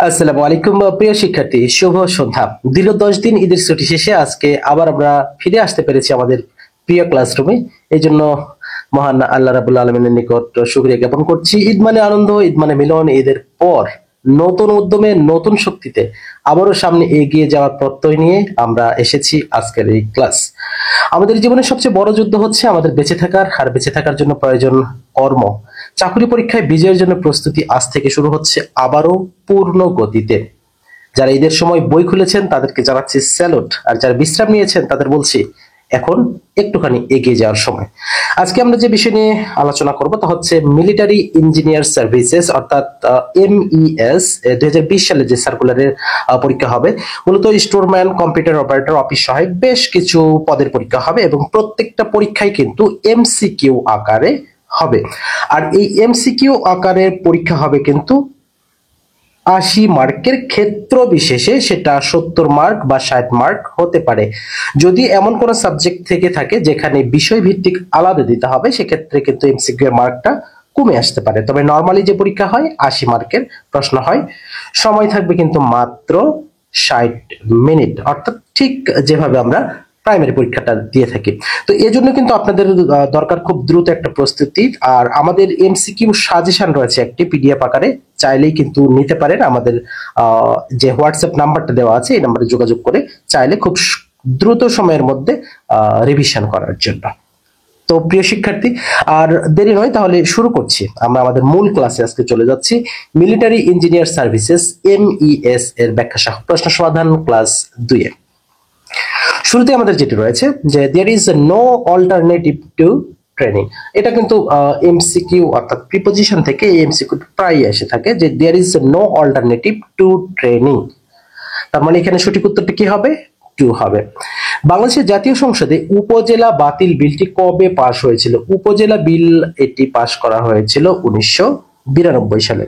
আসসালামু আলাইকুম প্রিয় শিক্ষার্থী, শুভ সন্ধ্যা। দীর্ঘ 10 দিন ঈদের ছুটি শেষে আজকে আবার আমরা ফিরে আসতে পেরেছি আমাদের প্রিয় ক্লাসরুমে। এই জন্য মহান আল্লাহ রাব্বুল আলামিনের নিকট শুকরিয়া জ্ঞাপন করছি। ঈদ মানে আনন্দ, ঈদ মানে মিলন। ঈদের পর নতুন উদ্যমে, নতুন শক্তিতে আবারও সামনে এগিয়ে যাওয়ার প্রত্যয় নিয়ে আমরা এসেছি আজকের এই ক্লাস। আমাদের জীবনের সবচেয়ে বড় যুদ্ধ হচ্ছে আমাদের বেঁচে থাকার, আর বেঁচে থাকার জন্য প্রয়োজন কর্ম। চাকরি পরীক্ষায় বিজয়ের জন্য প্রস্তুতি আজ থেকে শুরু হচ্ছে আবারও পূর্ণ গতিতে। যারা ঈদের সময় বই খুলেছেন তাদেরকে জানাচ্ছি স্যালুট, আর যারা বিশ্রাম নিয়েছেন তাদের বলছি এখন একটুখানি এগিয়ে যাওয়ার সময়। আজকে আমরা যে বিষয় নিয়ে আলোচনা করব তা হচ্ছে মিলিটারি ইঞ্জিনিয়ার সার্ভিসেস, অর্থাৎ MES। 2020 সালে যে সার্কুলারের পরীক্ষা হবে, মূলত স্টোরম্যান, কম্পিউটার অপারেটর, অফিস সহায়ক, বেশ কিছু পদের পরীক্ষা হবে এবং প্রত্যেকটা পরীক্ষায় কিন্তু MCQ আকারে হবে। আর এই MCQ আকারের পরীক্ষা হবে কিন্তু 80 মার্কের, ক্ষেত্র বিশেষে সেটা 70 মার্ক বা 60 মার্ক হতে পারে। যদি এমন কোন সাবজেক্ট থেকে থাকে যেখানে বিষয় ভিত্তিক আলাদা দিতে হবে, সেক্ষেত্রে কিন্তু এমসিকিউ এর মার্কটা কমে আসতে পারে। তবে নর্মালি যে পরীক্ষা হয় 80 মার্কের প্রশ্ন হয়, সময় থাকবে কিন্তু মাত্র 60 মিনিট, অর্থাৎ ঠিক যেভাবে আমরা প্রাইমারি পরীক্ষাটা দিয়ে থাকি। তো এজন্য কিন্তু আপনাদের দরকার খুব দ্রুত একটা প্রস্তুতি। আর আমাদের MCQ সাজেশন রয়েছে একটি PDF আকারে, চাইলেই কিন্তু নিতে পারেন। আমাদের যে হোয়াটসঅ্যাপ নাম্বারটা দেওয়া আছে, এই নাম্বারে যোগাযোগ করে চাইলে খুব দ্রুত সময়ের মধ্যে রিভিশন করার জন্য। তো প্রিয় শিক্ষার্থী, আর দেরি নয়, তাহলে শুরু করছি। আমরা আমাদের মূল ক্লাসে আজকে চলে যাচ্ছি। মিলিটারি ইঞ্জিনিয়ার সার্ভিসেস, MES এর ব্যাখ্যা সহ প্রশ্ন সমাধান ক্লাস 2 এ। শুরুতে আমাদের যেটি রয়েছে যে there is no alternative to training. এটা কিন্তু MCQ অর্থাৎ প্রিপোজিশন থেকে MCQ প্রায় এসে থাকে যে there is no alternative to training. তার মানে এখানে সঠিক উত্তরটা কি হবে? টু হবে। বাংলাদেশের জাতীয় সংসদে উপজেলা বাতিল বিলটি কবে পাশ হয়েছিল? উপজেলা বিল এটি পাশ করা হয়েছিল 1992 সালে।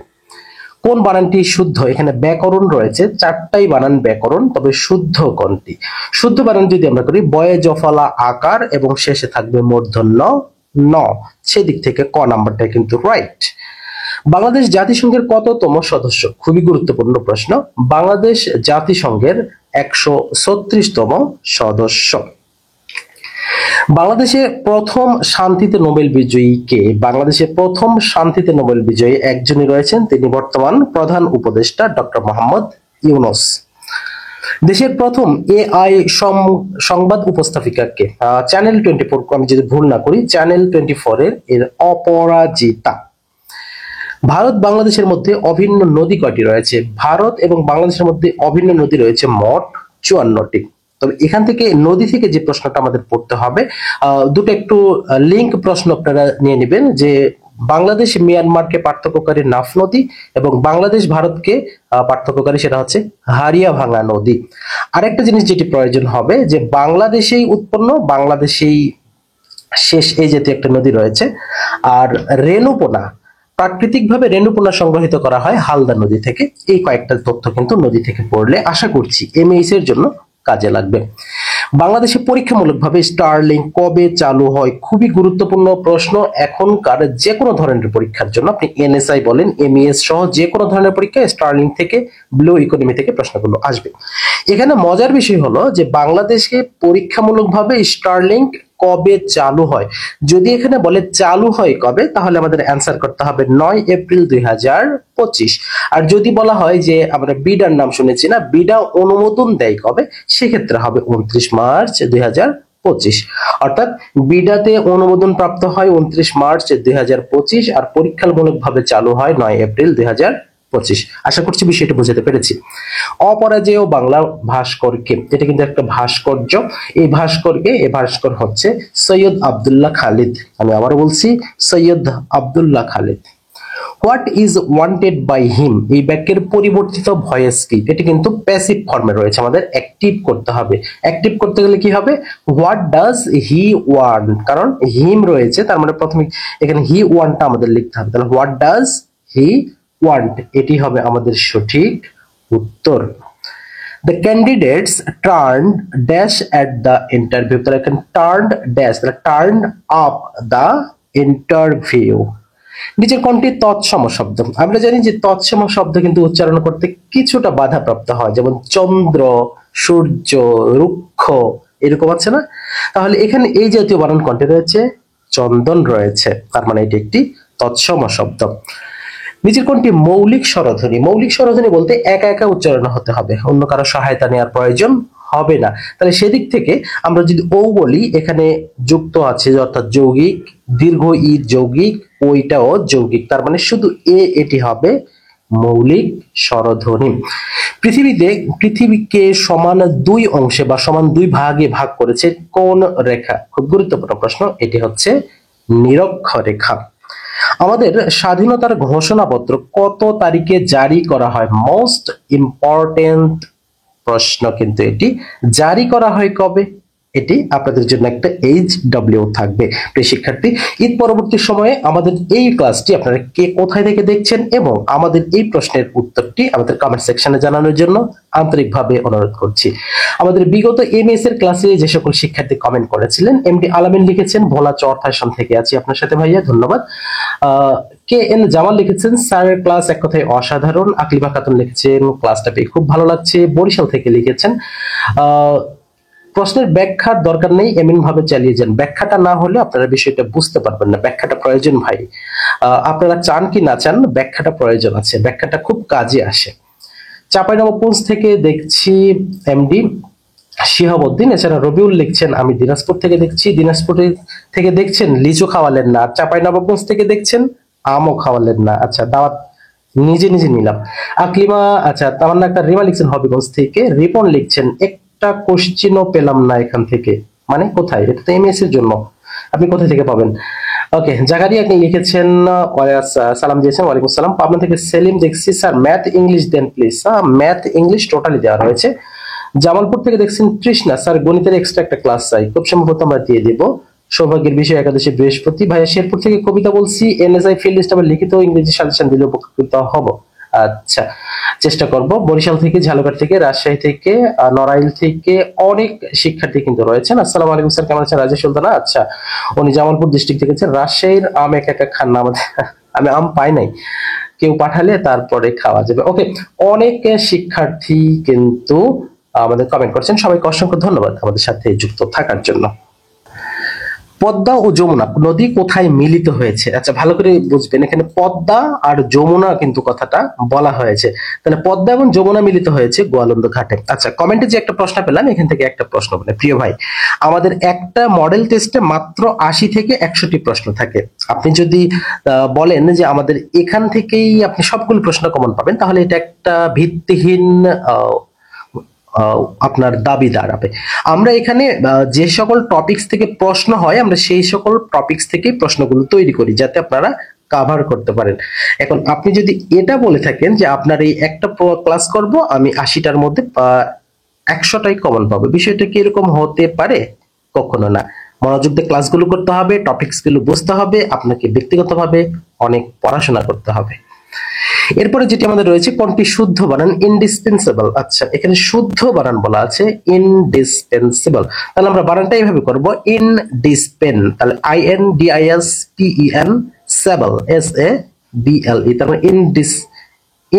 কোন বানানটি শুদ্ধ? এখানে ব্যাকরণ রয়েছে, 4টাই বানান ব্যাকরণ, তবে শুদ্ধ কোনটি? শুদ্ধ বানান যদি আমরা করি, বয়ে জফলা আকার এবং শেষে থাকবে মূর্ধন্য ন, সেদিক থেকে ক নাম্বারটা কিন্তু রাইট। বাংলাদেশ জাতিসংঘের কততম সদস্য? খুবই গুরুত্বপূর্ণ প্রশ্ন। বাংলাদেশ জাতিসংঘের 136তম সদস্য। বাংলাদেশে প্রথম শান্তিতে নোবেল বিজয়ী কে? বাংলাদেশে প্রথম শান্তিতে নোবেল বিজয়ী একজনই রয়েছেন, তিনি বর্তমান প্রধান উপদেষ্টা ডক্টর মোহাম্মদ ইউনূস। দেশের প্রথম AI সংবাদ উপস্থাপিকা কে? চ্যানেল 24, আমি যদি ভুল না করি, চ্যানেল 24 এর অপরাজিতা। ভারত বাংলাদেশের মধ্যে অভিন্ন নদী কয়টি রয়েছে? ভারত এবং বাংলাদেশের মধ্যে অভিন্ন নদী রয়েছে মোট 54টি। তবে এখান থেকে নদী থেকে যে প্রশ্নটা আমাদের পড়তে হবে, দুটো একটু লিঙ্ক প্রশ্ন আপনারা নিয়ে নেবেন, যে বাংলাদেশ মিয়ানমারকে পার্থক্যকারী নাফ নদী এবং বাংলাদেশ ভারতকে পার্থক্যকারী সেটা হচ্ছে হারিয়া ভাঙা নদী। আরেকটা জিনিস যেটি প্রয়োজন হবে, যে বাংলাদেশেই উৎপন্ন, বাংলাদেশেই শেষ এই জাতীয় একটা নদী রয়েছে। আর রেণুপোনা, প্রাকৃতিকভাবে রেণুপোনা সংগ্রহিত করা হয় হালদা নদী থেকে। এই কয়েকটা তথ্য কিন্তু নদী থেকে পড়লে আশা করছি MES এর জন্য কাজে লাগবে। বাংলাদেশে পরীক্ষামূলকভাবে স্টারলিংক কবে চালু হয়? খুবই গুরুত্বপূর্ণ প্রশ্ন। এখনকার যে কোনো ধরনের পরীক্ষার জন্য, আপনি NSI বলেন, MES সহ যে কোনো ধরনের পরীক্ষা স্টারলিংক থেকে, ব্লু ইকোনমি থেকে প্রশ্নগুলো আসবে। এখানে মজার বিষয় হলো যে বাংলাদেশে পরীক্ষামূলকভাবে স্টারলিংক কবে চালু হয়। যদি এখানে বলে চালু হয় কবে, তাহলে আমাদের অ্যান্সার করতে হবে 9 এপ্রিল 2025। আর যদি বলা হয় যে আমরা বিডার নাম শুনেছি না, বিডা অনুমোদন দেয় কবে, সেক্ষেত্রে হবে 29 মার্চ 2025। অর্থাৎ বিডাতে অনুমোদন প্রাপ্ত হয় 29 মার্চ 2025, আর পরীক্ষামূলকভাবে চালু হয় 9 এপ্রিল 2025। আশা করছি বিষয়টা বোঝাতে পেরেছি। অপরাজেয় বাংলা ভাস্কর কে? এটা কিন্তু একটা ভাস্কর্য। এই ভাস্কর হচ্ছে সৈয়দ আব্দুল্লাহ খালিদ। আমি আবারও বলছি, Syed Abdullah Khalid. What is wanted by him, এই বাক্যের পরিবর্তিত ভয়েস কি? এটি কিন্তু প্যাসিভ ফর্মে রয়েছে, আমাদের অ্যাক্টিভ করতে হবে। অ্যাক্টিভ করতে গেলে কি হবে? হোয়াট ডাজ হি ওয়ান্ট, কারণ হিম রয়েছে, তার মানে প্রথমে এখানে হি ওয়ান্টটা আমাদের লিখতে হবে। তাহলে হোয়াট ডাজ হি ওয়ান্ট, এটি হবে আমাদের সঠিক উত্তর। The candidates turned dash at the interview, তাহলে এখানে turned dash, তাহলে turned up the interview. নিচের কোনটি তৎসম শব্দ? আমরা জানি যে তৎসম শব্দ কিন্তু উচ্চারণ করতে কিছুটা বাধাপ্রাপ্ত হয়, যেমন চন্দ্র, সূর্য, রুক্ষ, এরকম আছে না? তাহলে এখানে এই জাতীয় বানান কোনটি রয়েছে? চন্দন রয়েছে, তার মানে এটি একটি তৎসম শব্দ। নিচের কোনটি মৌলিক স্বরধ্বনি? মৌলিক স্বরধ্বনি বলতে একা একা উচ্চারণ হতে হবে, অন্য কারো সহায়তা নেওয়ার প্রয়োজন হবে না। তাহলে সেদিক থেকে আমরা যদি ও বলি, এখানে যুক্ত আছে অর্থাৎ যৌগিক, দীর্ঘ ই যৌগিক, ওইটাও যৌগিক, তার মানে শুধু এটি হবে মৌলিক স্বরধ্বনি। পৃথিবীকে সমান দুই অংশে বা সমান দুই ভাগে ভাগ করেছে কোন রেখা? খুব গুরুত্বপূর্ণ প্রশ্ন, এটি হচ্ছে নিরক্ষরেখা। আমাদের স্বাধীনতার ঘোষণাপত্র কত তারিখে জারি করা হয়? মোস্ট ইম্পর্টেন্ট প্রশ্ন কিন্তু এটি। জারি করা হয় কবে? এটি আপনাদের জন্য একটা HW থাকবে। প্রিয় শিক্ষার্থী, ঈদ পরবর্তী সময়ে আমাদের এই ক্লাসটি আপনারা কে কোথায় থেকে দেখছেন এবং আমাদের এই প্রশ্নের উত্তরটি আমাদের কমেন্ট সেকশনে জানানোর জন্য আন্তরিকভাবে অনুরোধ করছি। আমাদের বিগত MS এর ক্লাসে যে সকল শিক্ষার্থী কমেন্ট করেছিলেন, MD আলামিন লিখেছেন ভোলা চর ফ্যাশন থেকে আছি আপনার সাথে ভাইয়া, ধন্যবাদ। KN জামাল লিখেছেন স্যারের ক্লাস এক কথায় অসাধারণ। আকলিমা খাতুন লিখেছেন ক্লাসটা পেয়ে খুব ভালো লাগছে। বরিশাল থেকে লিখেছেন প্রশ্নের ব্যাখ্যার দরকার নেই, এমন ভাবে চালিয়ে যান, ব্যাখ্যাটা না হলে আপনারা বিষয়টা বুঝতে পারবেন না, ব্যাখ্যাটা প্রয়োজন ভাই। আপনারা চান কি না চান, ব্যাখ্যাটা প্রয়োজন আছে, ব্যাখ্যাটা খুব কাজে আসে। চাঁপাইনবাবগঞ্জ থেকে দেখছি MD শিহাবউদ্দিন, এছাড়া রবিউল লিখছেন আমি দিনাজপুর থেকে দেখছি। দিনাজপুর থেকে দেখছেন লিচু খাওয়ালেন না, চাঁপাইনবাবগঞ্জ থেকে দেখছেন আমও খাওয়ালেন না। আচ্ছা, দাওয়াত নিজে নিজে নিলাম। আকলিমা, আচ্ছা তামান্না একটা রিমা লিখছেন হবিগঞ্জ থেকে। রিপন লিখছেন একটা কোশ্চিনও পেলাম না এখান থেকে, মানে কোথায়? এটা তো MS এর জন্য, আপনি কোথা থেকে পাবেন? ওকে, জাকারিয়া আপনি লিখেছেন সালাম দিয়েছেন, ওয়ালাইকুম সালাম। পাবনা থেকে সেলিম দেখছি স্যার ম্যাথ ইংলিশ দেন প্লিজ। ম্যাথ ইংলিশ টোটালি দেওয়া রয়েছে। জামালপুর থেকে দেখছেন তৃষ্ণা স্যার গণিতের এক্সট্রা একটা ক্লাস চাই, খুব সম্ভবত আমরা দিয়ে দিব। সৌভাগ্যের বিষয় একাদশী বৃহস্পতি। ভাইয়া শেরপুর থেকে কবিতা বলছি, NSI ফিল্ড লিস্ট আবার লিখিত ইংরেজি সাজেশন দিলে উপকৃত হব। আচ্ছা, চেষ্টা করব। বরিশাল থেকে, ঝালকাঠ থেকে, রাজশাহী থেকে, নড়াইল থেকে অনেক শিক্ষার্থী কিন্তু রয়েছেন। আসসালামু আলাইকুম স্যার, কেমন আছেন? রাজেশ সুলতানা, আচ্ছা উনি জামালপুর ডিস্ট্রিক্ট থেকে আছেন। রাজশাহীর আম একা একা খান না আমাদের, আমি আম পাই নাই, কেউ পাঠালে তারপরে খাওয়া যাবে। ওকে, অনেক শিক্ষার্থী কিন্তু আমাদের কমেন্ট করছেন, সবাইকে অসংখ্য ধন্যবাদ আমাদের সাথে যুক্ত থাকার জন্য। পদ্মা ও যমুনা নদী কোথায় মিলিত হয়েছে? আচ্ছা, ভালো করে বুঝবেন, এখানে পদ্মা আর যমুনা কিন্তু কথাটা বলা হয়েছে। তাহলে পদ্মা এবং যমুনা মিলিত হয়েছে গোয়ালন্দ ঘাটে। আচ্ছা, কমেন্টে যে একটা প্রশ্ন পেলাম, এখান থেকে একটা প্রশ্ন বলে, প্রিয় ভাই আমাদের একটা মডেল টেস্টে মাত্র 80 থেকে 100টি প্রশ্ন থাকে। আপনি যদি বলেন যে আমাদের এখান থেকেই আপনি সবগুলো প্রশ্ন কমন পাবেন, তাহলে এটা একটা ভিত্তিহীন আপনার দাবি দাঁড়াবে। আমরা এখানে যে সকল টপিকস থেকে প্রশ্ন হয়, আমরা সেই সকল টপিকস থেকে প্রশ্নগুলো তৈরি করি যাতে আপনারা কভার করতে পারেন। এখন আপনি যদি এটা বলে থাকেন যে আপনার এই একটা ক্লাস করব, আমি 80টার মধ্যে 100টাই কমন পাবো, বিষয়টা কি এরকম হতে পারে? কখনো না। মনোযোগ দিয়ে ক্লাসগুলো করতে হবে, টপিকস গুলো বুঝতে হবে, আপনাকে ব্যক্তিগতভাবে অনেক পড়াশোনা করতে হবে। এরপরে যেটি আমাদের রয়েছে, কোনটি শুদ্ধ বানান? ইনডিসপেন্সেবল। আচ্ছা, এখানে শুদ্ধ বানান বলা আছে ইনডিসপেন্সেবল, তাহলে আমরা বানানটা এইভাবে করব, ইনডিসপেন, তাহলে INDISPEN সেবল SABLE, তার মানে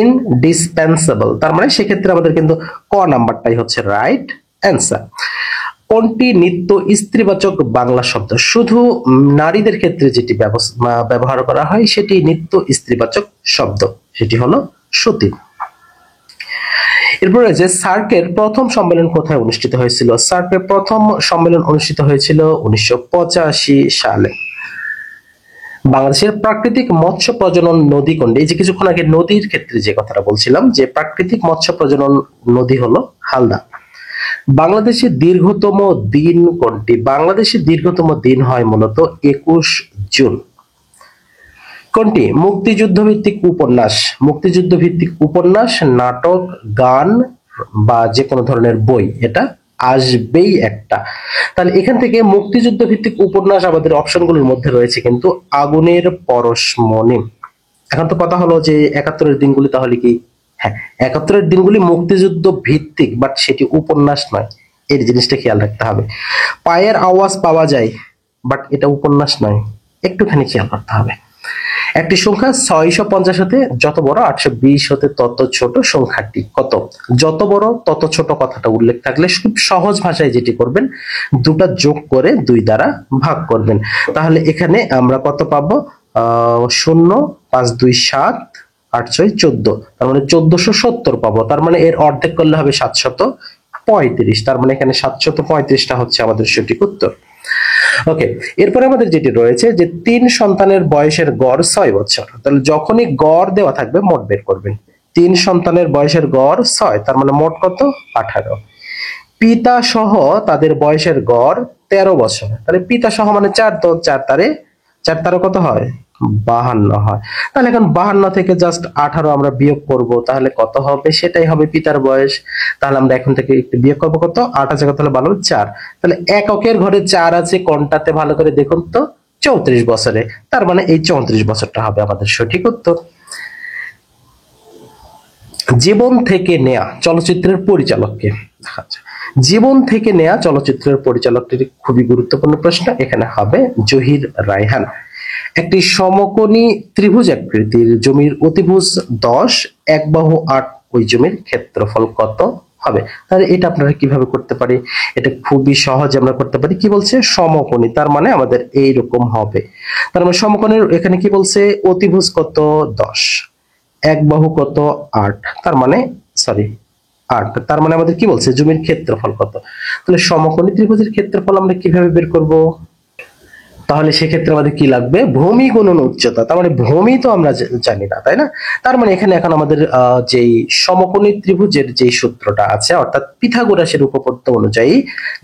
ইনডিসপেন্সেবল, তার মানে সেক্ষেত্রে আমাদের কিন্তু ক নাম্বারটাই হচ্ছে রাইট অ্যান্সার। কোনটি নিত্য স্ত্রীবাচক বাংলা শব্দ? শুধু নারীদের ক্ষেত্রে যেটি ব্যবহার করা হয় সেটি নিত্য স্ত্রীবাচক শব্দ, সেটি হলো সতী। এরপর রয়েছে সার্কের প্রথম সম্মেলন কোথায় অনুষ্ঠিত হয়েছিল? সার্কের প্রথম সম্মেলন অনুষ্ঠিত হয়েছিল 1985 সালে। বাংলাদেশের প্রাকৃতিক মৎস্য প্রজনন নদী কোনটি? এই যে কিছুক্ষণ আগে নদীর ক্ষেত্রে যে কথাটা বলছিলাম, যে প্রাকৃতিক মৎস্য প্রজনন নদী হলো হালদা। বাংলাদেশের দীর্ঘতম দিন কোনটি? বাংলাদেশের দীর্ঘতম দিন হয় মূলত 21 জুন। কোনটি মুক্তিযুদ্ধ ভিত্তিক উপন্যাস? মুক্তিযুদ্ধ ভিত্তিক উপন্যাস, নাটক, গান বা যে কোনো ধরনের বই, এটা আসবেই একটা। তাহলে এখান থেকে মুক্তিযুদ্ধ ভিত্তিক উপন্যাস আমাদের অপশনগুলোর মধ্যে রয়েছে কিন্তু আগুনের পরশমণি। এখন তো কথা হলো যে 71-এর দিনগুলি তাহলে কি? হ্যাঁ, 71-এর দিনগুলি মুক্তিযুদ্ধ ভিত্তিক, বাট সেটি উপন্যাস নয়, এই জিনিসটা খেয়াল রাখতে হবে। পায়ের আওয়াজ পাওয়া যায়, বাট এটা উপন্যাস নয়, একটুখানি খেয়াল করতে হবে। একটি সংখ্যা 650 হতে যত বড়, 820 হতে তত ছোট সংখ্যাটি কত? যত বড় তত ছোট কথাটা উল্লেখ থাকলে খুব সহজ ভাষায় যেটি করবেন, দুটা যোগ করে 2 দ্বারা ভাগ করবেন। তাহলে এখানে আমরা কত পাবো? 0, 5 2 7, 8 6 14, তার মানে 1470 পাবো। তার মানে এর অর্ধেক করলে হবে 735। তার মানে এখানে 735টা হচ্ছে আমাদের সঠিক উত্তর। ওকে, এরপরে আমাদের যেটি রয়েছে যে 3 সন্তানের বয়সের গড় 6 বছর। তাহলে যখনই গড় দেওয়া থাকবে মোট বের করবেন। 3 সন্তানের বয়সের গড় 6, তার মানে মোট কত? 18। পিতা সহ তাদের বয়সের গড় 13 বছর। তাহলে পিতা সহ মানে 4, তো 4 তারে কত হয়? 52 হয়। তাহলে এখন 52 থেকে জাস্ট 18 আমরা বিয়োগ করব, তাহলে কত হবে? সেটাই হবে পিতার বয়স। তাহলে আমরা এখন থেকে একটু বিয়োগ করবো, কত? 8 আছে কত হলে ভালো? 4। তাহলে এককের ঘরে 4 আছে, কোনটাতে ভালো করে দেখুন তো? 34 বছরে। তার মানে এই 34 বছরটা হবে আমাদের সঠিক উত্তর। জীবন থেকে নেয়া চলচ্চিত্রের পরিচালককে। আচ্ছা, জীবন থেকে নেয়া চলচ্চিত্রের পরিচালকটি খুবই গুরুত্বপূর্ণ প্রশ্ন। এখানে হবে জহির রায়হান। একটি সমকোণী ত্রিভুজ আকৃতির জমির অতিভুজ 10, এক বাহু 8, ওই জমির ক্ষেত্রফল কত হবে? তাহলে এটা আপনারা কিভাবে করতে পারি? এটা খুবই সহজ আমরা করতে পারি। কি বলছে? সমকোণী, তার মানে আমাদের এইরকম হবে। তার মানে সমকোণের এখানে কি বলছে? অতিভুজ কত? 10, এক বাহু কত? 8, তার মানে সরি 8, তার মানে আমাদের কি বলছে? জমির ক্ষেত্রফল কত। তাহলে সমকোণী ত্রিভুজের ক্ষেত্রফল আমরা কিভাবে বের করব? তাহলে সেক্ষেত্রে আমাদের কি লাগবে? ভূমি গুণন উচ্চতা। তার মানে ভূমি তো আমরা জানি না, তাই না? তার মানে এখানে এখন আমাদের যেই সমকোণী ত্রিভুজের যে সূত্রটা আছে, অর্থাৎ পিথাগোরাসের উপপাদ্য অনুযায়ী,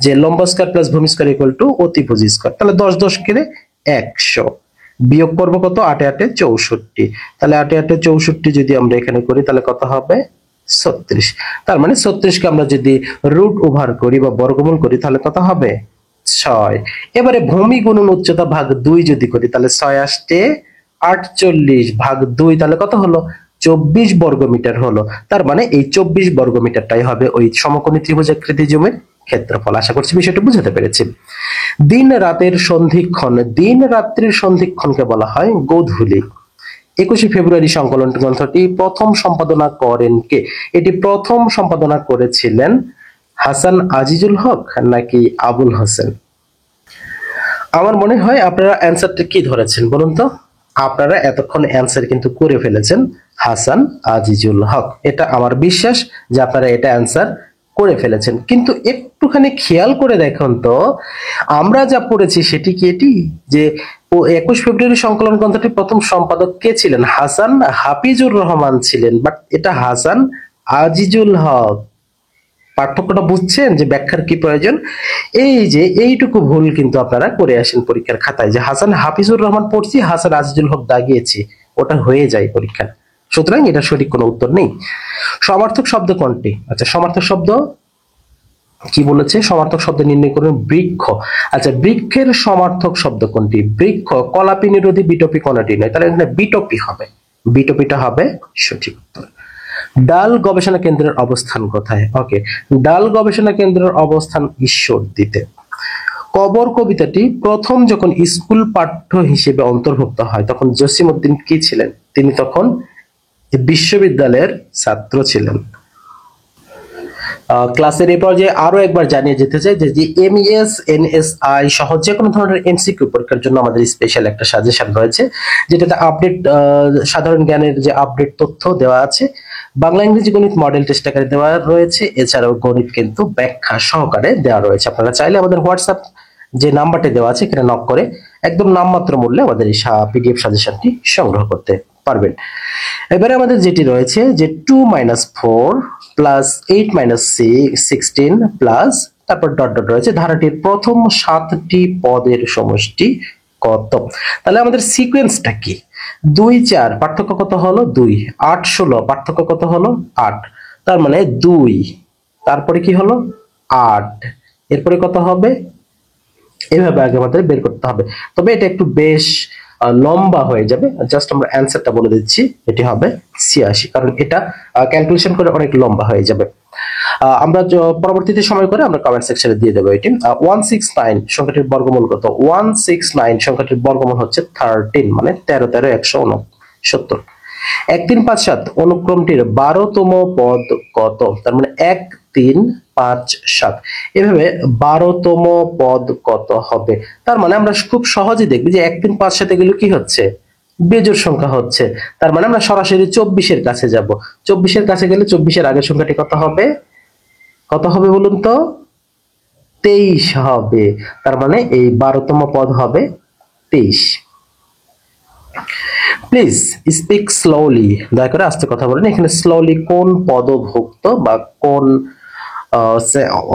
যে লম্ব স্কয়ার প্লাস ভূমি স্কয়ার ইকুয়াল টু অতিভুজ স্কয়ার। তাহলে 10 10 কেটে 100, বিয়োগ করব কত? 8 8 64। তাহলে 8 8 64 যদি আমরা এখানে করি তাহলে কত হবে? 36। তার মানে 36 কে আমরা যদি রুট ওভার করি বা বর্গমূল করি তাহলে কত হবে? 6। এবারে ভূমি গুণন উচ্চতা ভাগ 2 যদি করি তাহলে 6 আসতে 48 ভাগ 2, তাহলে কত হলো? 24 বর্গমিটার হলো। তার মানে এই 24 বর্গমিটারটাই হবে ওই সমকোণী ত্রিভুজাকৃতি জমির ক্ষেত্রফল। আশা করছি বিষয়টা বুঝাতে পেরেছি। দিন রাতের সন্ধিক্ষণ, দিন রাত্রির সন্ধিক্ষণকে বলা হয় গোধূলি। 21 ফেব্রুয়ারি সংকলন গ্রন্থটি প্রথম সম্পাদনা করেন কে? এটি প্রথম সম্পাদনা করেছিলেন হাসান আজিজুল হক নাকি আবুল হোসেন? আমার মনে হয় আপনারা অ্যান্সারটা কি ধরেছেন বলুন তো? আপনারা এতক্ষণ অ্যান্সার কিন্তু করে ফেলেছেন হাসান আজিজুল হক। এটা আমার বিশ্বাস যে আপনারা এটা অ্যান্সার করে ফেলেছেন। কিন্তু একটুখানি খেয়াল করে দেখুন তো, আমরা যা পড়েছি সেটি কি এটি? যে 21 ফেব্রুয়ারি সংকলন গ্রন্থটির প্রথম সম্পাদক কে ছিলেন? হাসান হাফিজুর রহমান ছিলেন, বাট এটা হাসান আজিজুল হক। পার্থক্যটা বুঝছেন যে ব্যাখ্যার কি প্রয়োজন? এই যে এইটুকু ভুল কিন্তু আপনারা করে আসেন পরীক্ষার খাতায়, যে হাসান হাফিজুর রহমান পড়ছি, হাসান আজিজুল হক দাগিয়েছি, ওটা হয়ে যায় পরীক্ষা। সুতরাং এটা সঠিক কোনো উত্তর নেই। সমার্থক শব্দ কোনটি? আচ্ছা, সমার্থক শব্দ কি বলেছে? সমার্থক শব্দ নির্ণয় করুন। বৃক্ষ। আচ্ছা, বৃক্ষের সমার্থক শব্দ কোনটি? বৃক্ষ কলাপি নিরোধী বিটপি কোনটি নয়, তাহলে এখানে বিটপি হবে। বিটপিটা হবে সঠিক উত্তর। ডাল গবেষণা কেন্দ্রের অবস্থান কোথায়? ওকে, ডাল গবেষণা কেন্দ্রের অবস্থান ঈশ্বরদীতে। কবর কবিতাটি প্রথম যখন স্কুল পাঠ্য হিসেবে অন্তর্ভুক্ত হয় তখন জসিমউদ্দিন কি ছিলেন? তিনি তখন বিশ্ববিদ্যালয়ের ছাত্র ছিলেন। ক্লাসের এই পর্যায়ে আরো একবার জানিয়ে যেতে চাই যে এমইএস এনএসআই সহ যে কোনো ধরনের এমসিকিউ পরীক্ষার জন্য আমাদের স্পেশাল একটা সাজেশন রয়েছে, যেটাতে আপডেট সাধারণ জ্ঞানের যে আপডেট তথ্য দেওয়া আছে, বাংলা ইংরেজি গণিত মডেল টেস্ট আকারে দেওয়া রয়েছে, এছাড়াও গণিত কিন্তু ব্যাখ্যা সহকারে দেওয়া রয়েছে। আপনারা চাইলে আমাদের হোয়াটসঅ্যাপ যে নাম্বারটি দেওয়া আছে এখানে নক করে একদম নামমাত্র মূল্যে আমাদের এই পিডিএফ সাজেশনটি সংগ্রহ করতে পারবেন। এবারে আমাদের যেটি রয়েছে যে 2 - 4 প্লাস 8 - 16 প্লাস তারপর ডট ডট রয়েছে, ধারাটির প্রথম 7টি পদের সমষ্টি কত? তাহলে আমাদের সিকোয়েন্সটা কি? 2 4 পার্থক্য কত হলো? 2। 8 16 পার্থক্য কত হলো? 8। তার মানে 2, তারপরে কি হলো? 8, এরপরে কত হবে? এভাবে আগে আমাদের বের করতে হবে। তবে এটা একটু বেশ লম্বা হয়ে যাবে। জাস্ট আমরা অ্যান্সারটা বলে দিচ্ছি, এটি হবে 86, কারণ এটা ক্যালকুলেশন করে অনেক লম্বা হয়ে যাবে। আমরা পরবর্তীতে সময় করে আমরা কমেন্ট সেকশনে দিয়ে দেবো এটি। 169 সংখ্যাটির বর্গমূল কত? 169 সংখ্যাটির বর্গমূল হচ্ছে 13, মানে 13 13 169। 1357 অনুক্রমটির 12তম পদ কত? তার মানে 1357, এভাবে 12তম পদ কত হবে? তার মানে আমরা খুব সহজেই দেখবি যে 1357 এগুলো কি হচ্ছে? বেজোড় সংখ্যা হচ্ছে। তার মানে আমরা সরাসরি 24-এর কাছে যাব। 24-এর কাছে গেলে 24-এর আগের সংখ্যাটি কত হবে? কত হবে বলুন তো? 23 হবে। তার মানে এই 12তম পদ হবে 23। প্লিজ স্পিক স্লোলি, দয়া করে আস্তে কথা বলেন। এখানে স্লোলি কোন পদভুক্ত বা কোন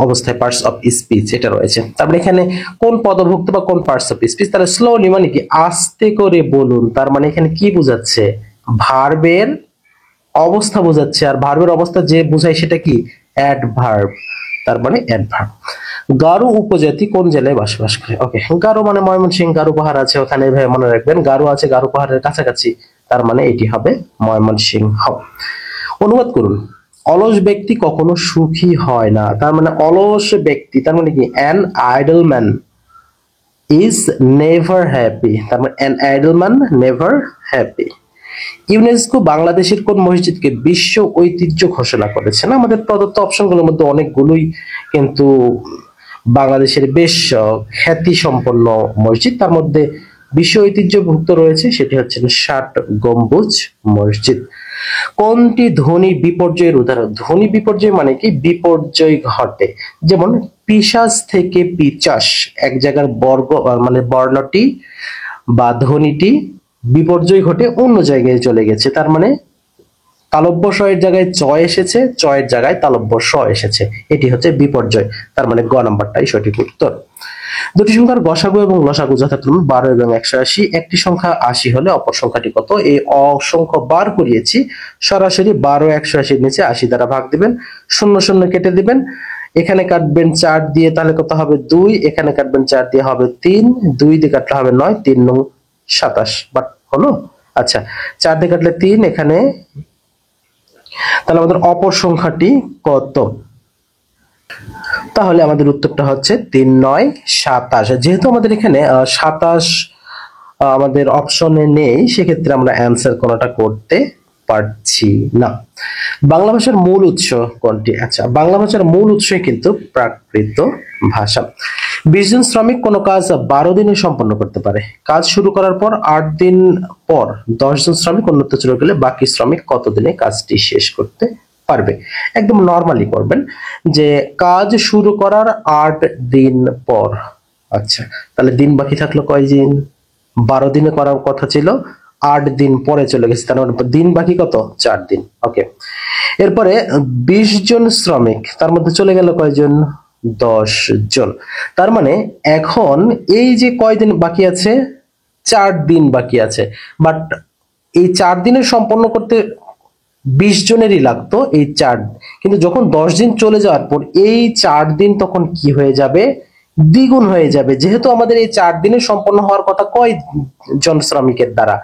অবস্থায় পার্টস অফ স্পিচ এটা রয়েছে। তারপরে এখানে কোন পদভুক্ত বা কোন পার্টস অফ স্পিচ, তাহলে স্লোলি মানে কি? আস্তে করে বলুন। তার মানে এখানে কি বোঝাচ্ছে? ভার্বের অবস্থা বোঝাচ্ছে। আর ভার্বের অবস্থা যে বোঝায় সেটা কি? অ্যাডভার্ব। তার মানে অ্যাডভার্ব। গারো উপজাতি কোন জেলায় বসবাস করে? ওকে, গারো মানে ময়মনসিংহ, গারো পাহাড় আছে ওখানে, এভাবে মনে রাখবেন। গারো আছে গারো পাহাড়ের কাছাকাছি, তার মানে এটি হবে ময়মনসিংহ। অনুবাদ করুন। অলস ব্যক্তি কখনো সুখী হয় না। তার মানে অলস ব্যক্তি, তার মানে কি? An idol man is never happy. তার মানে an idol man never happy. UNESCO বাংলাদেশের কোন মসজিদকে বিশ্ব ঐতিহ্য ঘোষণা করেছে? না, আমাদের প্রদত্ত অপশনগুলোর মধ্যে অনেকগুলোই কিন্তু বাংলাদেশের বেশ খ্যাতি সম্পন্ন মসজিদ। তার মধ্যে বিশ্ব ঐতিহ্যভুক্ত রয়েছে, সেটি হচ্ছে 60 গম্বুজ মসজিদ। কোনটি ধ্বনি বিপর্যয়ের উদাহরণ? ধ্বনি বিপর্যয় মানে কি? বিপর্যয় ঘটে। যেমন পিশাচ থেকে পিচাস, এক জায়গার বর্গ মানে বর্ণটি বা ধ্বনিটি বিপর্যয় ঘটে অন্য জায়গায় চলে গেছে। তার মানে তালব্য স এর জায়গায় চ এসেছে, চ এর জায়গায় তালব্য স এসেছে, এটি হচ্ছে বিপর্যয়। তার মানে গ নাম্বারটাই সঠিক উত্তর। দুটি সংখ্যার গসাগু এবং লসাগু যথাক্রমে 12 এবং 180। একটি সংখ্যা 80 হলে অপর সংখ্যাটি কত? এই অসংখ্য বার করিয়েছি, সরাসরি 12 180 নিচে 80 দ্বারা ভাগ দিবেন, 0 0 কেটে দিবেন। এখানে কাটবেন 4 দিয়ে, তাহলে কত হবে? 2। এখানে কাটবেন 4 দিয়ে, হবে 3। 2 দিয়ে কাটলে হবে 9, 3 9 27। বাট হলো? আচ্ছা, 4 দিয়ে কাটলে 3, এখানে তাহলে আমাদের অপর সংখ্যাটি কত? তাহলে আমাদের উত্তরটা হচ্ছে 3 9 27। যেহেতু আমাদের এখানে 27 আমাদের অপশনে নেই, সেক্ষেত্রে আমরা অ্যান্সার কোনটা করতে পারছি না। বাংলা ভাষার মূল উৎস কোনটি? আচ্ছা, বাংলা ভাষার মূল উৎসই কিন্তু প্রাকৃত ভাষা। 20 জন শ্রমিক কোনো কাজ 12 দিনে সম্পন্ন করতে পারে। কাজ শুরু করার পর 8 দিন পর 10 জন শ্রমিক অন্যত্র চলে গেলে বাকি শ্রমিক কত দিনে কাজটি শেষ করতে পারবে? একদম নরমালি করবেন যে কাজ শুরু করার 8 দিন পর। আচ্ছা, তাহলে দিন বাকি থাকলো কয় দিন? 12 দিনে করার কথা ছিল, 8 দিন পরে চলে গেছে, তার মানে দিন বাকি কত? 4 দিন। ওকে, এরপরে 20 জন শ্রমিক, তার মধ্যে চলে গেল কয়জন? 10 জন। তার মানে এখন এই যে কয়দিন বাকি আছে? 4 দিন বাকি আছে। বাট এই 4 দিনের সম্পন্ন করতে 20 জনেরই লাগতো এই 4, কিন্তু যখন 10 দিন চলে যাওয়ার পর এই 4 দিন তখন কি হয়ে যাবে? দ্বিগুণ হয়ে যাবে। যেহেতু আমাদের এই 4 দিনে সম্পন্ন হওয়ার কথা কয় জন শ্রমিকের দ্বারা?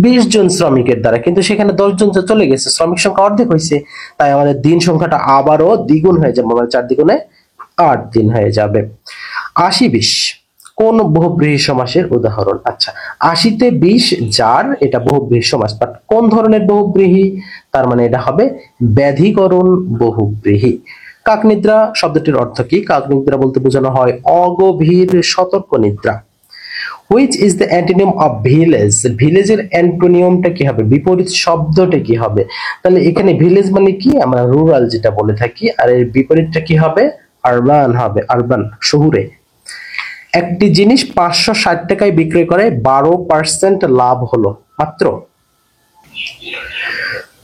20 জন শ্রমিকের দ্বারা, কিন্তু সেখানে 10 জন চলে গেছে, শ্রমিক সংখ্যা অর্ধেক হয়েছে, তাই আমাদের দিন সংখ্যাটা আবারও দ্বিগুণ হয়ে যাবে, মানে 4 দ্বিগুণে 8 দিন হয়ে যাবে। 80 20 কোন বহুব্রীহি সমাসের উদাহরণ? আচ্ছা, 80-তে 20 যার, এটা বহুব্রীহি সমাস। বাট কোন ধরনের বহুব্রীহি? তার মানে এটা হবে ব্যাধিকরণ বহুব্রীহি। কাকনিদ্রা শব্দটির অর্থ কি? কাকনিদ্রা বলতে বোঝানো হয় অগভীর সতর্ক নিদ্রা। Which is the antonym of village? ভিলেজের অ্যান্টোনিয়ামটা কি হবে? বিপরীত শব্দটা কি হবে? তাহলে এখানে ভিলেজ মানে কি? আমরা রুরাল যেটা বলে থাকি, আর এর বিপরীতটা কি হবে? আরবান হবে, আরবান শহুরে। একটি জিনিস 560 টাকায় বিক্রয় করে 12% লাভ হলো মাত্র,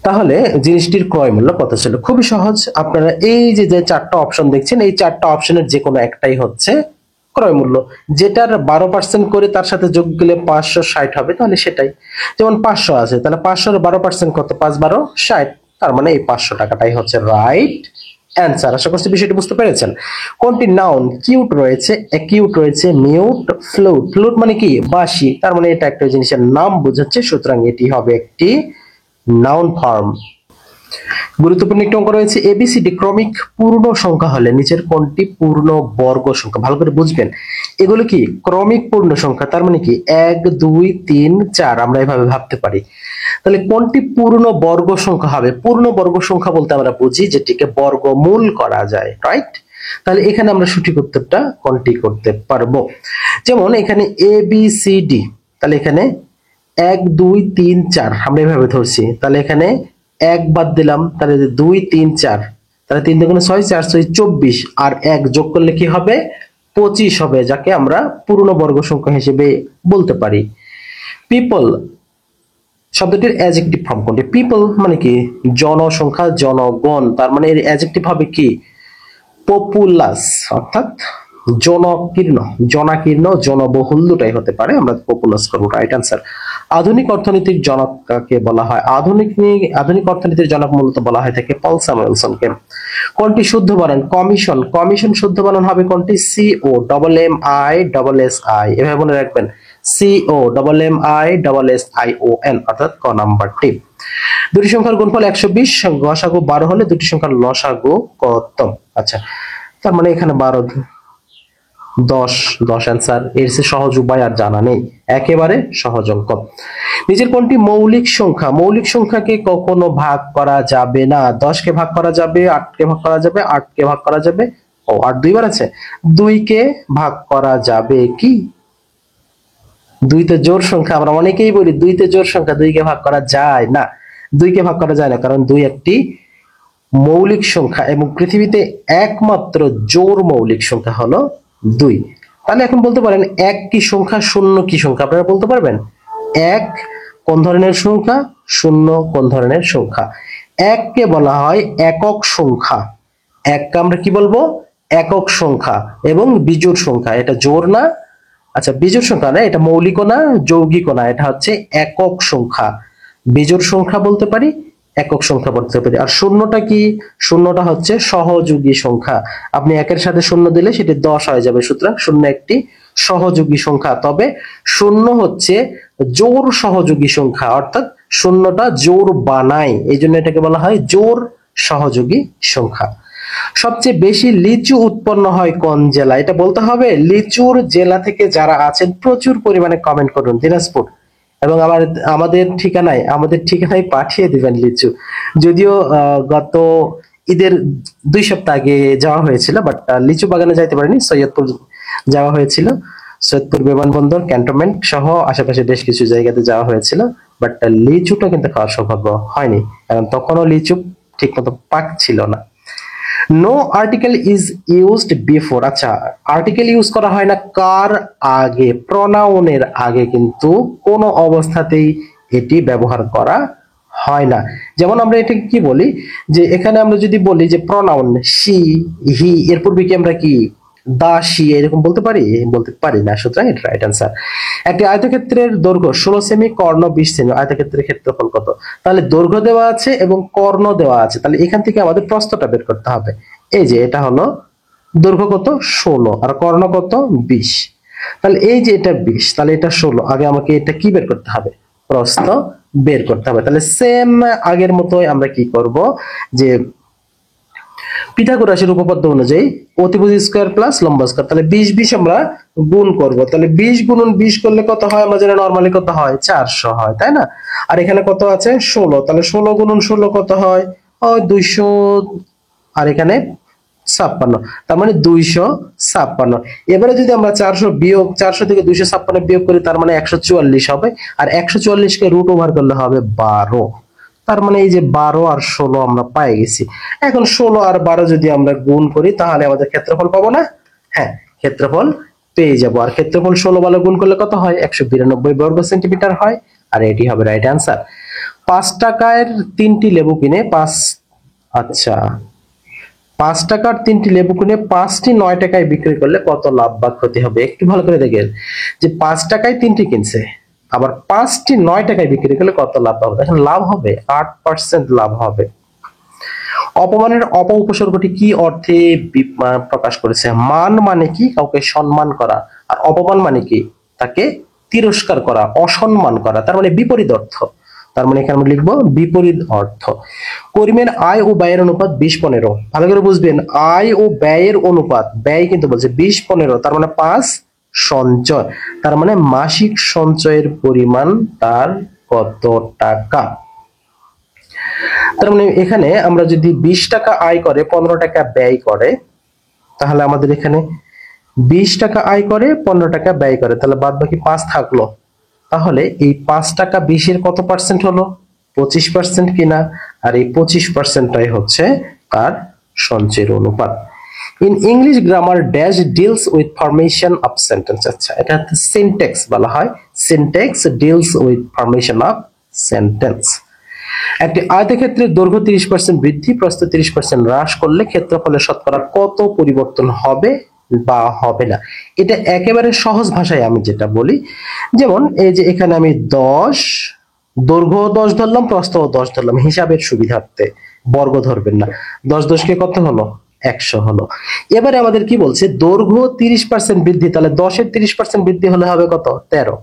তাহলে জিনিসটির ক্রয় মূল্য কত ছিল? খুবই সহজ, আপনারা এই যে 4টা অপশন দেখছেন, এই 4টা অপশনের যে কোনো একটাই হচ্ছে ক্রয় মূল্য। যেটার 12% করে তার সাথে যোগ গেলে 560 হবে, তাহলে সেটাই। যেমন 500 আছে, তাহলে 500 এর 12% কত? 5 12 60, তার মানে এই 500 টাকাটাই হচ্ছে রাইট অ্যান্সার। আশা করছি বিষয়টি বুঝতে পেরেছেন। কোনটি নাউন কিউট রয়েছে? অ্যাকিউট রয়েছে, মিউট, ফ্লুট। ফ্লুট মানে কি? বাঁশি, তার মানে এটা একটা জিনিসের নাম বোঝাচ্ছে, সুতরাং এটি হবে একটি নাউন ফর্ম। গুরুত্বপূর্ণ একটি অঙ্ক রয়েছে, এবিসিডি ক্রমিক পূর্ণ সংখ্যা হলে নিচের কোনটি পূর্ণ বর্গ সংখ্যা? ভালো করে বুঝবেন, এগুলো কি ক্রমিক পূর্ণ সংখ্যা, তার মানে কি 1 2 3 4 আমরা এভাবে ভাবতে পারি। তাহলে কোনটি পূর্ণ বর্গ সংখ্যা হবে? পূর্ণ বর্গ সংখ্যা বলতে আমরা বুঝি যেটিকে বর্গমূল করা যায়, রাইট? তাহলে এখানে আমরা সঠিক উত্তরটা কোনটি করতে পারবো? যেমন এখানে এ বি সি ডি, তাহলে এখানে 1 2 3 4 আমরা এভাবে ধরছি, তাহলে এখানে 1 বাদ দিলাম, তাহলে 2 3 4, তাহলে 3 দুগুণে 6 4 6 24, আর 1 যোগ করলে কি হবে? 25 হবে, যাকে আমরা পূর্ণ বর্গ সংখ্যা হিসেবে বলতে পারি। পিপল শব্দটির অ্যাডজেক্টিভ ফর্ম কোনটি? পিপল মানে কি জনসংখ্যা, জনগণ, তার মানে এর অ্যাডজেক্টিভ হবে কি পপুলাস, অর্থাৎ জনকীর্ণ, জনাকীর্ণ, জনবহুল দুটাই হতে পারে, আমরা পপুলাস করব, রাইট আনসার। আধুনিক অর্থনীতির জনক কাকে বলা হয়? আধুনিক অর্থনীতির জনক মূলত বলা হয় থাকে পল স্যামুয়েলসনকে। কোনটি শুদ্ধ বানান? কমিশন, কমিশন শুদ্ধ বানান হবে কোনটি? C O double M I double S I, এভাবে মনে রাখবেন, C O double M I double S I O N, অর্থাৎ ক নাম্বারটি। দুটি সংখ্যার গুণফল 120, গসাগু 12 হলে দুটি সংখ্যার লসাগু কত? আচ্ছা, তার মানে এখানে 12 10 10 অ্যান্সার, এর চেয়ে সহজ উপায় আর জানা নেই, একেবারে সহজ অঙ্ক। নিচের কোনটি মৌলিক সংখ্যা? মৌলিক সংখ্যাকে কখনো ভাগ করা যাবে না। 10 কে ভাগ করা যাবে, 8 কে ভাগ করা যাবে, 8 কে ভাগ করা যাবে, ও 8 দুইবার আছে, 2 কে ভাগ করা যাবে কি? 2 তে জোড় সংখ্যা, আমরা অনেকেই বলি 2 তে জোড় সংখ্যা, 2 কে ভাগ করা যায় না, 2 কে ভাগ করা যায় না, কারণ 2 একটি মৌলিক সংখ্যা এবং পৃথিবীতে একমাত্র জোড় মৌলিক সংখ্যা হলো 2। তাহলে এখন বলতে পারেন 1 কি সংখ্যা, 0 কি সংখ্যা? আপনারা বলতে পারবেন 1 কোন ধরনের সংখ্যা, 0 কোন ধরনের সংখ্যা? 1 কে বলা হয় একক সংখ্যা, 1 কে আমরা কি বলবো? একক সংখ্যা এবং বিজোড় সংখ্যা, এটা জোড় না, আচ্ছা বিজোড় সংখ্যা না, এটা মৌলিকও না, যৌগিকও না, এটা হচ্ছে একক সংখ্যা। বিজোড় সংখ্যা বলতে পারি, একক সংখ্যা বলতে পারি। আর শূন্যটা কি? শূন্যটা হচ্ছে সহযোগী সংখ্যা, আপনি 1 সাথে 0 দিলে সেটি 10 হয়ে যাবে, সুতরাং শূন্য একটি সহযোগী সংখ্যা। তবে শূন্য হচ্ছে জোড় সহযোগী সংখ্যা, অর্থাৎ শূন্যটা জোড় বানায়, এই জন্য এটাকে বলা হয় জোড় সহযোগী সংখ্যা। সবচেয়ে বেশি লিচু উৎপন্ন হয় কোন জেলা? এটা বলতে হবে। লিচুর জেলা থেকে যারা আছেন প্রচুর পরিমাণে কমেন্ট করুন, দিনাজপুর, এবং আমাদের ঠিকানায় পাঠিয়ে দিবেন লিচু। যদিও গত ঈদের 2 সপ্তাহ আগে যাওয়া হয়েছিল, বাট লিচু বাগানে যাইতে পারিনি, সৈয়দপুর যাওয়া হয়েছিল, সৈয়দপুর বিমানবন্দর ক্যান্টনমেন্ট সহ আশেপাশে বেশ কিছু জায়গাতে যাওয়া হয়েছিল, বাট লিচুটা কিন্তু খাওয়ার সৌভাগ্য হয়নি, কারণ তখনও লিচু ঠিক মতো পাকছিল না। No article is used before, আচ্ছা আর্টিকেল ইউজ করা হয় না কার আগে? প্রনাউনের আগে কিন্তু কোনো অবস্থাতেই এটি ব্যবহার করা হয় না। যেমন আমরা এটাকে কি বলি, যে এখানে আমরা যদি বলি যে প্রনাউন সি হি, এর পূর্বে কি আমরা কি দা সি এরকম বলতে পারি? বলতে পারি না, সুতরাং এটা রাইট আনসার। একটি আয়তক্ষেত্রের দৈর্ঘ্য 16 সেমি, কর্ণ 20 সেমি, আয়তক্ষেত্রের ক্ষেত্রফল কত? তাহলে দৈর্ঘ্য দেওয়া আছে এবং কর্ণ দেওয়া আছে, তাহলে এখান থেকে আমাদের প্রস্থটা বের করতে হবে। এই যে এটা হলো দৈর্ঘ্য কত 16 আর কর্ণ কত 20, তাহলে এই যে এটা 20, তাহলে এটা 16, আগে আমাকে এটা কি বের করতে হবে? প্রস্থ বের করতে হবে। তাহলে সেম আগের মতোই আমরা কি করব, যে পিথাগোরাসের উপপাদ্য অনুযায়ী অতিভুজ স্কয়ার প্লাস লম্ব স্কয়ার, তাহলে 20 20 আমরা গুণ করব, তাহলে 20 গুণন 20 করলে কত হয়? আমরা জানি নরমালি কত হয়? 400 হয়, তাই না? আর এখানে কত আছে? 16, তাহলে 16 গুণন 16 কত হয়? 200, আর এখানে 56, তার মানে 256। এবারে যদি আমরা 400 থেকে 256 বিয়োগ করি, তার মানে 144 হবে, আর 144 কে রুট ওভার করলে হবে 12, তার মানে এই যে 12 আর 16 আমরা পেয়ে গেছি। এখন 16 আর 12 যদি আমরা গুণ করি, তাহলে আমাদের ক্ষেত্রফল পাবো না? হ্যাঁ, ক্ষেত্রফল পেয়ে যাব। আর ক্ষেত্রফল 16 বলে গুণ করলে কত হয়? 192 বর্গ সেন্টিমিটার হয়, আর এটি হবে রাইট আনসার। 5 টাকার 3টি লেবু কিনে 5 টাকার 3টি লেবু কিনে 5টি 9 টাকায় বিক্রি করলে কত লাভ বা ক্ষতি হবে? একটু ভালো করে দেখেন, যে 5 টাকায় 3টি কিনছে, আবার 5টি 9 টাকায় বিক্রি করলে কত লাভ হবে? দেখেন লাভ হবে 8% লাভ হবে। অপমানের অপ উপসর্গটি কি অর্থে প্রকাশ করেছে? মান মানে কি? কাউকে সম্মান করা, আর অপমান মানে কি? তাকে তিরস্কার করা, অসম্মান করা, তার মানে বিপরীত অর্থ। তার মানে এখানে আমরা লিখবো বিপরীত অর্থ। করিমের আয় ও ব্যয়ের অনুপাত 20-15। ভালো করে বুঝবেন, আয় ও ব্যয়ের অনুপাত, ব্যয় কিন্তু বলছে 20-15, তার মানে 5 সঞ্চয়, তার মানে মাসিক সঞ্চয়ের পরিমাণ তার কত টাকা। তার মানে এখানে আমরা যদি 20 টাকা আয় করে 15 টাকা ব্যয় করে, তাহলে আমাদের এখানে 20 টাকা আয় করে 15 টাকা ব্যয় করে, তাহলে বাদ বাকি 5 থাকলো। তাহলে এই 5 টাকা 20 এর কত পার্সেন্ট হলো? 25% কিনা? আর এই 25%টাই হচ্ছে তার সঞ্চয়ের অনুপাত। In English grammar dash deals with formation of sentence. আচ্ছা, এটা সিনট্যাক্স বলা হয়। Syntax deals with formation of sentence. একটি আয়তক্ষেত্রের দৈর্ঘ্য 30% বৃদ্ধি, প্রস্থ 30% হ্রাস করলে ক্ষেত্রফলের শতকরা কত পরিবর্তন হবে বা হবে না? এটা একেবারে সহজ ভাষায় আমি যেটা বলি, যেমন এই যে এখানে আমি 10, দৈর্ঘ্য 10 ধরলাম, প্রস্থ 10 ধরলাম, হিসাবের সুবিধার্থে, বর্গ ধরবেন না। 10 10 কত হলো? 100 হলো। এবারে আমাদের কি বলছে? দৈর্ঘ্য 30% বৃদ্ধি, তাহলে 10 এর 30% বৃদ্ধি হলে হবে কত? 13।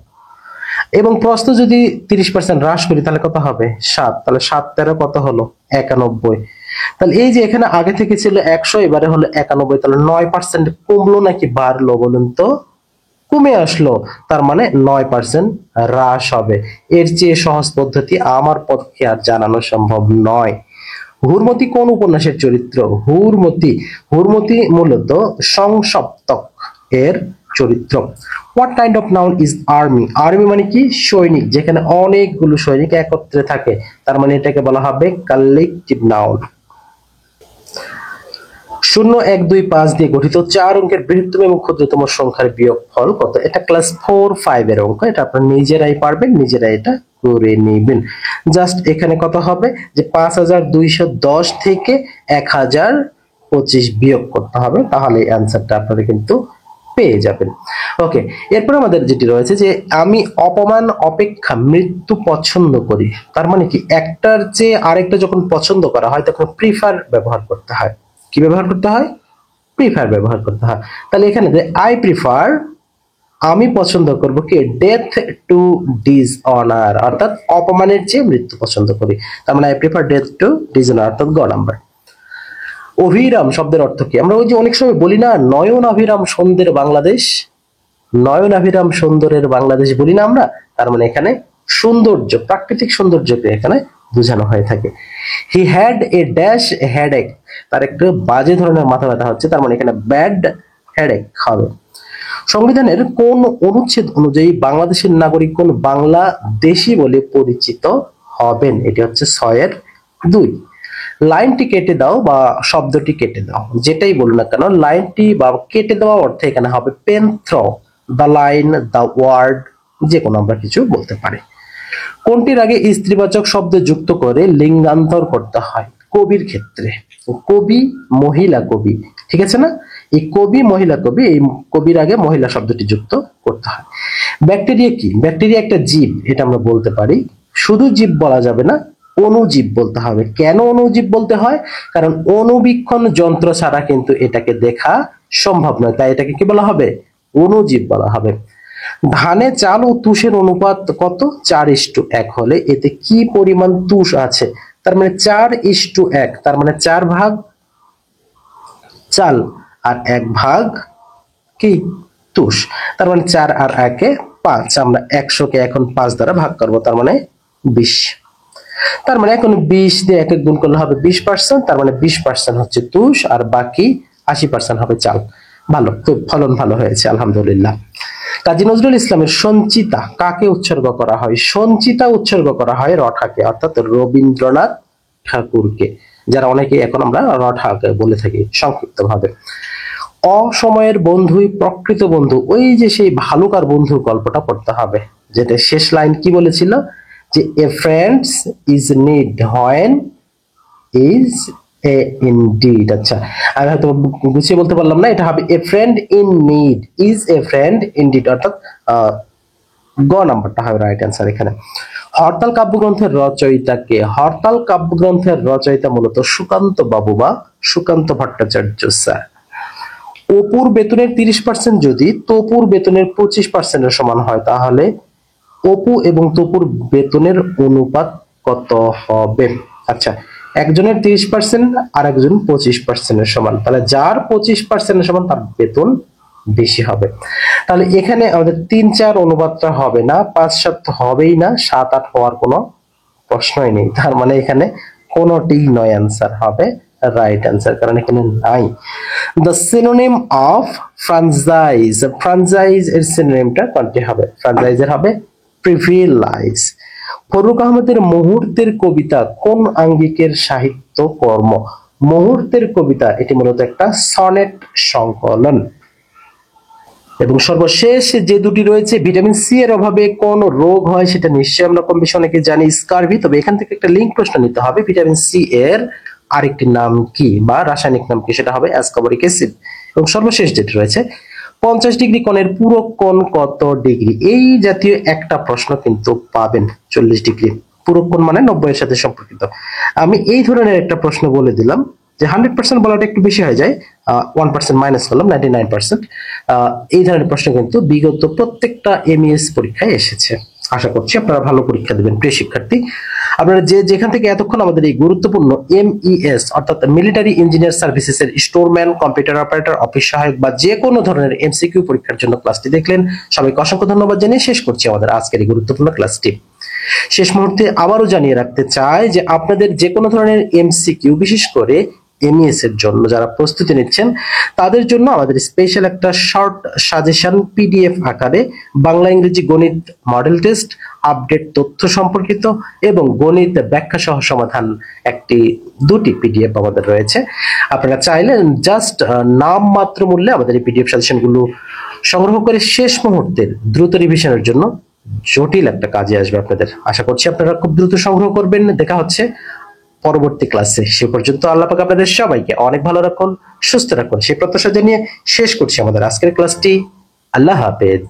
এবং প্রস্থ যদি 30% হ্রাস করি তাহলে কত হবে? 7। তাহলে 7 13 কত হলো? 91। তাহলে এই যে এখানে আগে থেকে ছিল 100, এবারে হলো 91, তাহলে 9% কমলো নাকি বাড়লো বলুন তো? কমে আসলো, তার মানে 9% হ্রাস হবে। এর চেয়ে সহজ পদ্ধতি আমার পক্ষে আর জানানো সম্ভব নয়। হুরমতি কোন উপন্যাসের চরিত্র? হুরমতি, হুরমতি মূলত সংসপ্তক এর চরিত্র। What kind of noun is army? Army মানে কি? সৈনিক, যেখানে অনেকগুলো সৈনিক একত্রে থাকে, তার মানে এটাকে বলা হবে কালেকটিভ নাউন। 0 1 2 5 দিয়ে গঠিত 4 অঙ্কের বৃহত্তম এবং ক্ষুদ্রতম সংখ্যার বিয়োগফল কত? এটা ক্লাস 4 5 এর অঙ্ক, এটা আপনারা নিজেরাই পারবেন, নিজেরাই এটা করে নেবেন। জাস্ট এখানে কত হবে যে 5210 থেকে 1025 বিয়োগ করতে হবে, তাহলে অ্যানসারটা আপনারা কিন্তু পেয়ে যাবেন। ওকে, এরপর আমাদের যেটি রয়েছে যে আমি অপমান অপেক্ষা মৃত্যু পছন্দ করি। তার মানে কি? একটার চেয়ে আরেকটা যখন পছন্দ করা হয় তখন প্রিফার ব্যবহার করতে হয়। কি ব্যবহার করতে হয়? প্রিফার ব্যবহার করতে হয়। তাহলে এখানে যে আই প্রিফার, আমি পছন্দ করব কি? ডেথ টু ডিসঅনার, অর্থাৎ অপমানের চেয়ে মৃত্যু পছন্দ করি। তার মানে I prefer death two dishonour, অর্থাৎ গ নাম্বার। অভিরাম শব্দের অর্থ কি? আমরা ওই যে অনেক সময় বলি না, নয়ন অভিরাম সুন্দর বাংলাদেশ, নয়ন অভিরাম সুন্দরের বাংলাদেশ বলি না আমরা, তার মানে এখানে সৌন্দর্য, প্রাকৃতিক সৌন্দর্যকে এখানে বোঝানো হয়ে থাকে। He had a dash headache, তার একটু বাজে ধরনের মাথা ব্যথা হচ্ছে, তার মানে এখানে ব্যাড হেডেক হবে। সংবিধানের কোন অনুচ্ছেদ অনুযায়ী বাংলাদেশের নাগরিকগণ বাংলাদেশী বলে পরিচিত হবেন? এটি হচ্ছে 6 এর 2। লাইনটি কেটে দাও বা শব্দটি কেটে দাও, যেটাই বলুন না কেন, লাইনটি বা কেটে দেওয়া অর্থে এখানে হবে pen through, the line, the word, যে কোনো আমরা কিছু বলতে পারি। কোনটির আগে স্ত্রীবাচক শব্দ যুক্ত করে লিঙ্গান্তর করতে হয়? কবির ক্ষেত্রে কবি, মহিলা কবি, ঠিক আছে না? এই কবি, মহিলা কবি, এই কবির আগে মহিলা শব্দটি যুক্ত করতে হয়। ব্যাকটেরিয়া কি? ব্যাকটেরিয়া একটা জীব, এটা আমরা বলতে পারি। শুধু জীব বলা যাবে না, অণুজীব বলতে হবে। কেন অণুজীব বলতে হয়? কারণ অণুবীক্ষণ যন্ত্র ছাড়া কিন্তু এটাকে দেখা সম্ভব নয়, তাই এটাকে কি বলা হবে? অণুজীব বলা হবে। ধানে চাল ও তুষের অনুপাত কত? 4:1 হলে এতে কি পরিমাণ তুষ আছে? তার মানে 4:1, তার মানে 4 ভাগ চাল আর 1 ভাগ কি? তুষ। তার মানে 4 আর 1 এ 5, আমরা 100 কে এখন 5 দ্বারা ভাগ করব, তার মানে 20। তার মানে এখন 20 দিয়ে 1 গুণ করলে হবে 20%, তার মানে 20% হচ্ছে তুষ আর বাকি 80% হবে চাল। ভালো, তো ফলন ভালো হয়েছে, আলহামদুলিল্লাহ। কাজী নজরুল ইসলামের সঞ্চিতা কাকে উৎসর্গ করা হয়? সঞ্চিতা উৎসর্গ করা হয় রঠাকে, অর্থাৎ রবীন্দ্রনাথ ঠাকুরকে, যারা অনেকে এখন আমরা রঠাকে বলে থাকি সংক্ষিপ্ত ভাবে। অসময়ের বন্ধুই প্রকৃত বন্ধু, ওই যে সেই ভালুকার বন্ধুর গল্পটা পড়তে হবে, যেটা শেষ লাইন কি বলেছিল যে a friends is need when is a indeed. আচ্ছা, আমি হয়তো গুছিয়ে বলতে পারলাম না, এটা হবে a friend in need is a friend indeed, অর্থাৎ গ নাম্বারটা হবে রাইট অ্যান্সার এখানে। হরতাল কাব্যগ্রন্থের রচয়িতাকে? হরতাল কাব্যগ্রন্থের রচয়িতা মূলত সুকান্ত বাবু বা সুকান্ত ভট্টাচার্য স্যার। অপুর বেতনের 30% যদি তপুর বেতনের 25% এর সমান হয়, তাহলে অপু এবং তপুর বেতনের অনুপাত কত হবে? আচ্ছা, একজনের 30% আর একজন 25% সমান, তাহলে যার 25% সমান তার বেতন বেশি হবে। তাহলে এখানে আমাদের 3-4 অনুপাতটা হবে না, 5-7 হবেই না, 7-8 হওয়ার কোনো প্রশ্নই নেই। তার মানে এখানে কোনোটি নয়, অ্যান্সার হবে রাইট অ্যান্সার, কারণ এখানে নাই। The synonym of franchise, franchise এর সিনোনিমটা কোনটি হবে? ফ্রাঞ্চাইজের হবে প্রিভিলাইজ। ফরুক আহমেদের মুহূর্তের কবিতা কোন আঙ্গিকের সাহিত্য কর্ম? মুহূর্তের কবিতা এটি মূলত একটা সনেট সংকলন। এবং সর্বশেষ যে দুটি রয়েছে, ভিটামিন সি এর অভাবে কোন রোগ হয় সেটা নিশ্চয়ই আমরা কম বেশি অনেকে জানি, স্কারভি। তবে এখান থেকে একটা লিঙ্ক প্রশ্ন নিতে হবে, ভিটামিন সি এর আরেকটি নাম কি বা রাসায়নিক নাম কি, সেটা হবে অ্যাসকর্বিক অ্যাসিড। এবং সর্বশেষ যেটি রয়েছে, 50 ডিগ্রি কোণের পূরক কোণ কত ডিগ্রি? এই জাতীয় একটা প্রশ্ন কিন্তু পাবেন। 40 ডিগ্রি পূরক কোণ মানে 90 এর সাথে সম্পর্কিত। আমি এই ধরনের একটা প্রশ্ন বলে দিলাম যে 100% বলাটা একটু বেশি হয়ে যায়, 1% মাইনাস করলাম, 99%। এই ধরনের প্রশ্ন কিন্তু বিগত প্রত্যেকটা এমইএস পরীক্ষায় এসেছে। আশা করছি আপনারা ভালো পরীক্ষা দেবেন প্রিয় শিক্ষার্থী। আপনারা যেখান থেকে এতক্ষণ আমাদের এই গুরুত্বপূর্ণ এমইএস অর্থাৎ মিলিটারি ইঞ্জিনিয়ার সার্ভিসেস এর স্টোরম্যান, কম্পিউটার অপারেটর, অফিস সহায়ক বা যে কোনো ধরনের এমসিকিউ পরীক্ষার জন্য ক্লাসটি দেখলেন, সবাইকে অসংখ্য ধন্যবাদ জানিয়ে শেষ করছি আমাদের আজকের এই গুরুত্বপূর্ণ ক্লাসটি। শেষ মুহূর্তে আবারও জানিয়ে রাখতে চাই যে আপনাদের যে কোনো ধরনের এমসিকিউ, বিশেষ করে এমইএস এর জন্য যারা প্রস্তুতি নিচ্ছেন তাদের জন্য আমাদের স্পেশাল একটা শর্ট সাজেশন পিডিএফ আকারে বাংলা ইংরেজি গণিত মডেল টেস্ট, আপডেট তথ্য সম্পর্কিত এবং গণিত ব্যাখ্যা সহ সমাধান দুটি পিডিএফ আমাদের রয়েছে। আপনারা চাইলে জাস্ট নাম মাত্র মূল্যে আমাদের এই পিডিএফ সাজেশনগুলো সংগ্রহ করে শেষ মুহূর্তের দ্রুত রিভিশনের জন্য জটিল একটা কাজে আসবে আপনাদের। আশা করছি আপনারা খুব দ্রুত সংগ্রহ করবেন। দেখা হচ্ছে পরবর্তী ক্লাসে। সে পর্যন্ত আল্লাহ পাক আপনাদের সবাইকে অনেক ভালো রাখুন, সুস্থ রাখুন, সেই প্রত্যাশা জানিয়ে শেষ করছি আমাদের আজকের ক্লাসটি। আল্লাহ হাফেজ।